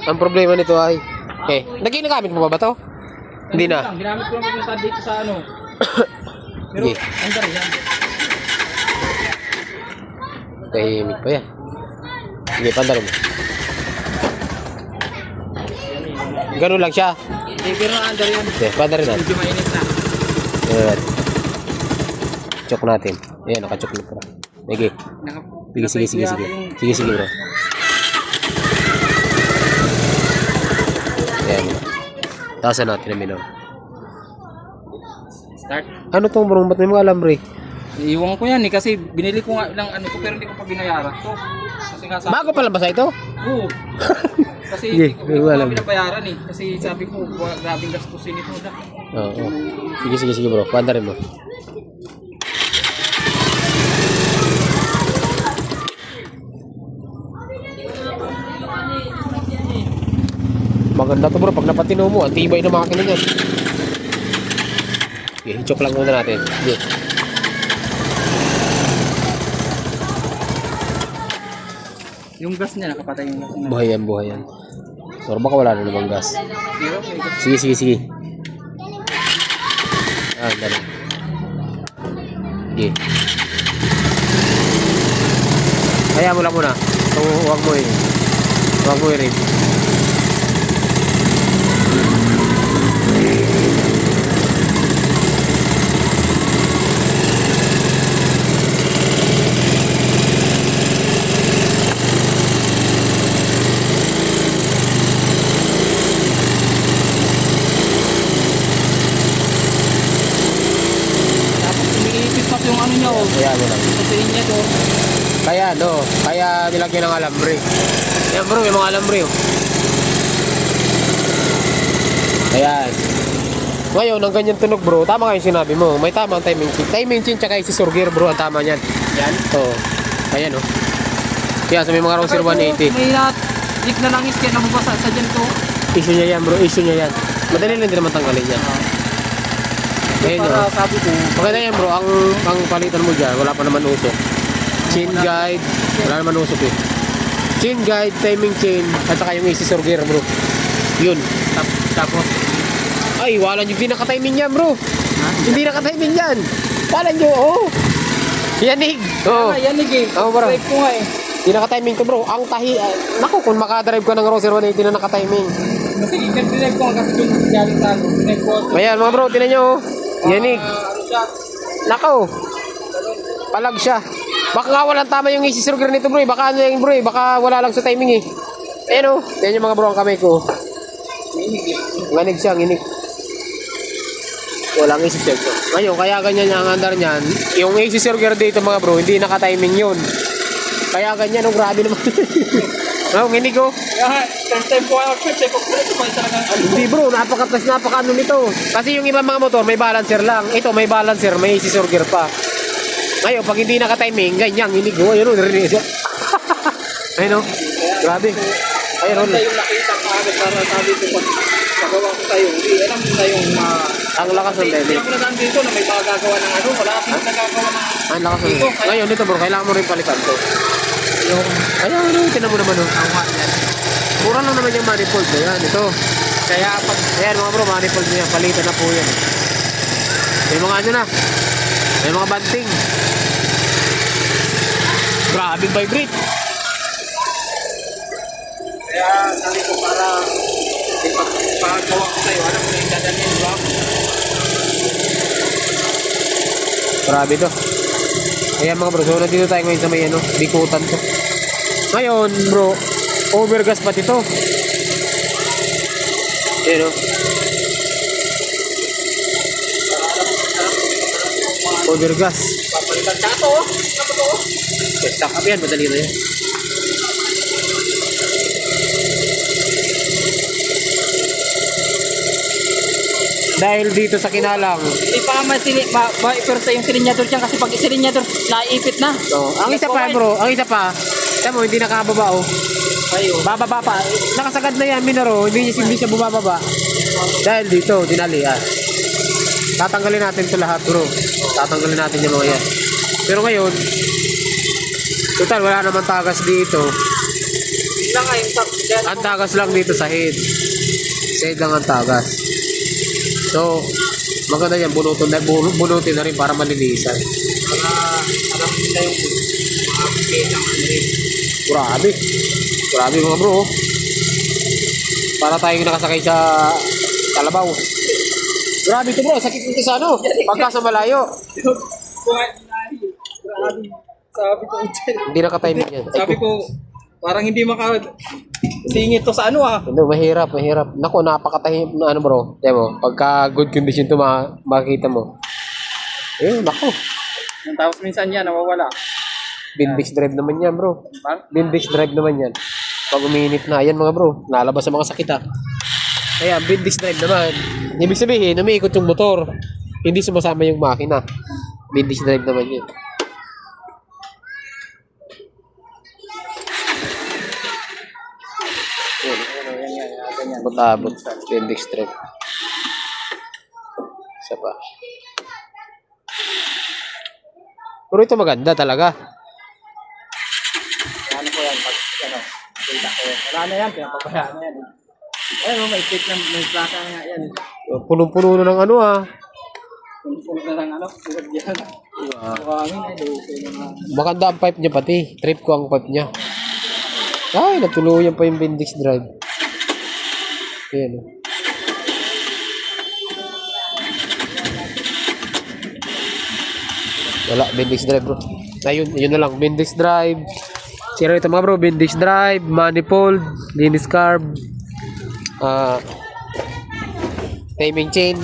Ang problema nito ay, nagamit mo ba to? Hindi na. Ginamit ko lang pumunta dito sa ano. Pero, Sige. andar yan. Tahimik pa yan. Sige, pandarin mo. Ganun lang siya. Pero andar yan. Okay, pandarin natin. Medyo mainit na. Ayan. Chok natin. Ayan, nakachok na pala. Sige. Sige, bro. Ayan. Taasan natin na minum. Start. Ano tong bro? Ba't may mga alambre? Iiwan ko yan eh kasi binili ko nga ng ano ko pero hindi ko pa binayaran to. Kasi nga sabi Bago pala ba sa ito? Oo. Kasi Sige, hindi ko alam. pa binabayaran eh. Kasi sabi ko, grabing gastusin ito na. Oo. Sige bro. Pandarin mo. Maganda to bro, pag napatino mo, ang tibay ng makina niyan. Okay, i-choke lang muna natin. Okay. Yung gas niya, nakapatay yung gas niya. Buhay yan. Pero baka wala na namang gas. Zero, may gas. Sige. Dali. Okay. Kaya mo lang muna. So, huwag mo i-rin. Tapos umiipit pa yung ano niya oh. Kaya mo lang. Kasi niya to. Kaya nilagyan ng alambre. Ayan bro, may mga alambre oh. Ayan. Ngayon, ang ganyan tunog bro, tama nga yung sinabi mo. May tama ang timing chain. Timing chain tsaka yung scissor gear bro, ang tama niyan. Yan. Oo. Ayan oh. Kaya sa may mga Rouser 180. May leak na langis kaya nabubasa sa dyan to. Issue niya yan bro, issue niya yan. Madali lang din naman tanggalin yan. Ayun Para oh. sabi ko, Maganda yan bro, ang palitan mo dyan, wala pa naman usok. Chain guide, wala naman usok eh. Chain guide, timing chain, at saka yung scissor gear bro. Yun. tapos, Ay, wala nyo, hindi nakatiming yan bro. ha? Hindi nakatiming yan. Wala nyo, oh. Yanig. Oo. Yanig eh. Oo, bro. Drive ko nga eh. Hindi nakatiming to bro. Ang naku, kung makadrive ka ng Rouser 180 na nakatiming. Kasi i-drive ko nga kasi yung galing sa ano. Drive ko. Ayan mga bro, tinan nyo, oh. Yanig. Ano siya? Nako. Palag siya. Baka nga walang tama yung scissor gear nito bro. Baka ano yung bro, baka wala lang sa timing eh. Ayan oh. Ayan yung mga bro ang kamay ko. Nganig siya, nginig. Walang scissor gear. Ngayon, kaya ganyan ang andar niyan. Yung scissor gear dito mga bro, hindi naka-timing yun. Kaya ganyan, oh, grabe naman. Oh, nginig oh. Kaya, first time ko ito pa talagang ano. Hindi bro, napaka ano nito. Kasi yung ibang mga motor, may balancer lang. Ito, may balancer, may scissor gear pa. Ngayon, pag hindi naka-timing, ganyan, nginig oh. Ayun oh, narinig siya. Ayun oh, grabe. Ayun oh. Ano yung nakita ko agad para sabi ko pagawa ko tayo. Hindi, alam mo na yung Ang lakas ng Hindi bebe. ako na dito na may magagawa ng ano. Wala akong nagagawa ng Ang lakas ng bebe. Ngayon, dito bro, kailangan mo rin palitan to. yung Kaya ano, tinan mo naman oh. awa yan. Mura lang naman yung manifold na yan. Ito. Kaya pag Ayan mga bro, manifold niya. Palitan na po yan. May mga ano na. May mga banting. Grabe vibrate. kaya sabi ko para pagawa ko tayo. Alam mo na yung dadalhin, di ba? Grabe to. Ayan mga bro, so nandito tayo ngayon sa may ano, bikutan to. Ngayon bro, overgas pati to. Ayan o. Overgas. Papalitan ka ito, oh. Ano to, oh? Stack up yan, madali na yan. Dahil dito sa Kinalang. Hindi pa naman first yung silinyador dyan kasi pag silinyador, naiipit na. So, ang isa pa bro, ang isa pa. Tama mo, hindi nakababa oh. Ayo. Bababa pa. Nakasagad na yan, minaro. Hindi siya bumababa. Dahil dito, dinalian. Tatanggalin natin ito lahat bro. Tatanggalin natin yung mga yan. Pero ngayon, total wala naman tagas dito. Bigla nga yung Ang tagas lang dito sa head. Sa head lang ang tagas. So, maganda yan. Bunutin na rin para malinisan. Para alam nila yung mga kitang ano rin. Grabe. Grabe mga bro. Para tayong nakasakay sa kalabaw. Grabe ito bro. Sakit nito sa ano. Pagka sa malayo. Grabe. Sabi ko, Hindi nakatiming yan. sabi ko, parang hindi singit to sa ano ah. Hindi, mahirap. Naku, napakatahim na ano bro. Diyan mo, pagka good condition to makikita mo. Naku. Tapos minsan yan, nawawala. Bindix drive naman yan bro. Par- Bindix drive naman yan. Pag uminit na, yan mga bro. Nalabas sa mga sakit ah. Kaya, bindix drive naman. Ibig sabihin, umiikot yung motor. Hindi sumasama yung makina. Bindix drive naman yun. Ganyan. Abot-abot. Bindix drive. Isa pa. Pero ito maganda talaga. Ano ko yan, pag ano, kita ko yan. Wala na yan, pinapabayaan na yan. Ayun, may stick na, may plaka na yan. Punong-puno na ng ano ah. Puno na lang ano, tulad yan. Buhangin ay, luto na nga. Maganda ang pipe niya pati. Trip ko ang pipe niya. Ay, natuluyan pa yung Bindix drive. Ayan. Wala, Bindix drive bro. Ayun, yun na lang. Bindix drive. Sira ito mga bro. Bindix drive, manifold, linis carb, timing chain.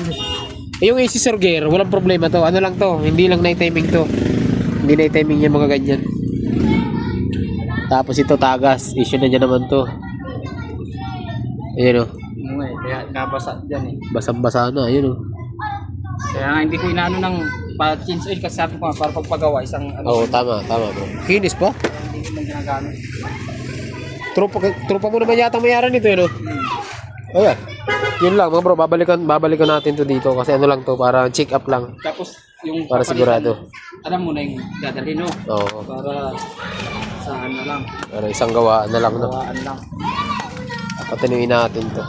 Yung AC Sorger, walang problema to. Ano lang to, hindi lang na-timing to. Hindi na-timing yung mga ganyan. Tapos ito tagas, issue na niya naman to. Ayun o, Kaya nabasa dyan eh. basang-basa na, ayun o. Kaya nga hindi ko inaano ng pa-change oil kasi sabi ko nga para pagpagawa isang ano. Oo, tama bro. Kinis pa? Parang hindi ko man ginagamit. Tropa mo naman yata mayaran nito, yun o. Ayan. Yun lang mga bro, babalikan natin to dito kasi ano lang to, para check up lang. Tapos yung Para sigurado. Alam mo na yung dadalhin no. Oo, Para sa ano lang. para isang gawaan na lang no. Gawaan lang. Patinuin natin to.